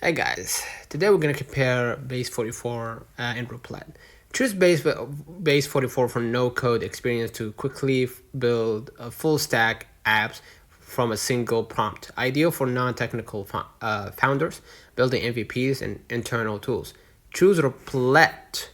Hey guys, today we're going to compare Base 44 and Replit. Choose Base 44 for no-code experience to quickly build a full-stack apps from a single prompt. Ideal for non-technical founders building MVPs and internal tools. Choose Replit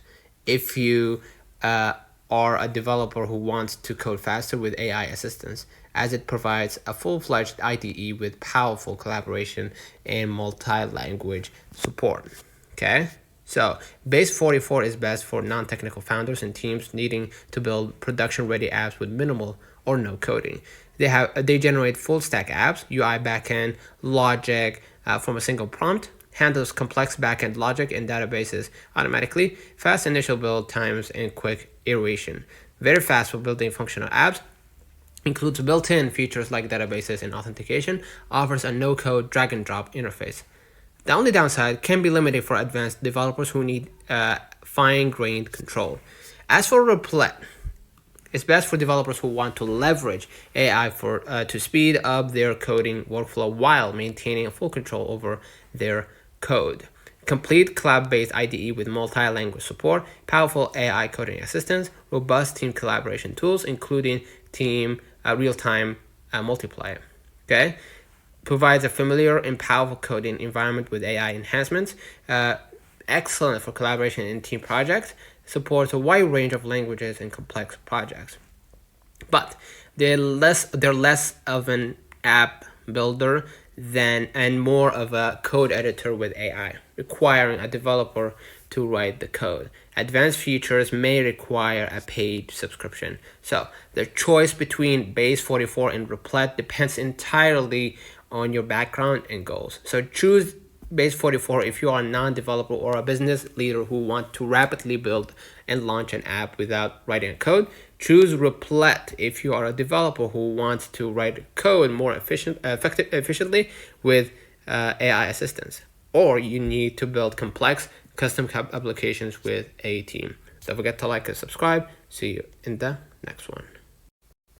if you are a developer who wants to code faster with AI assistance, as it provides a full-fledged IDE with powerful collaboration and multi-language support. Okay, so Base 44 is best for non-technical founders and teams needing to build production-ready apps with minimal or no coding. They generate full-stack apps, UI backend, logic from a single prompt, handles complex backend logic and databases automatically, fast initial build times, and quick iteration. Very fast for building functional apps. Includes built-in features like databases and authentication. Offers a no-code drag-and-drop interface. The only downside can be limited for advanced developers who need fine-grained control. As for Replit, it's best for developers who want to leverage AI to speed up their coding workflow while maintaining full control over their code. Complete cloud-based IDE with multi-language support, powerful AI coding assistance, robust team collaboration tools, including team real-time multiplier. Okay, provides a familiar and powerful coding environment with AI enhancements. Excellent for collaboration in team projects. Supports a wide range of languages and complex projects. But they're less of an app builder and more of a code editor with AI, requiring a developer to write the code. Advanced features may require a paid subscription. So the choice between Base 44 and Replit depends entirely on your background and goals. So choose Base 44 if you are a non-developer or a business leader who want to rapidly build and launch an app without writing a code. Choose Replit if you are a developer who wants to write code more efficiently with AI assistance, or you need to build complex custom applications with a team. Don't forget to like and subscribe. See you in the next one.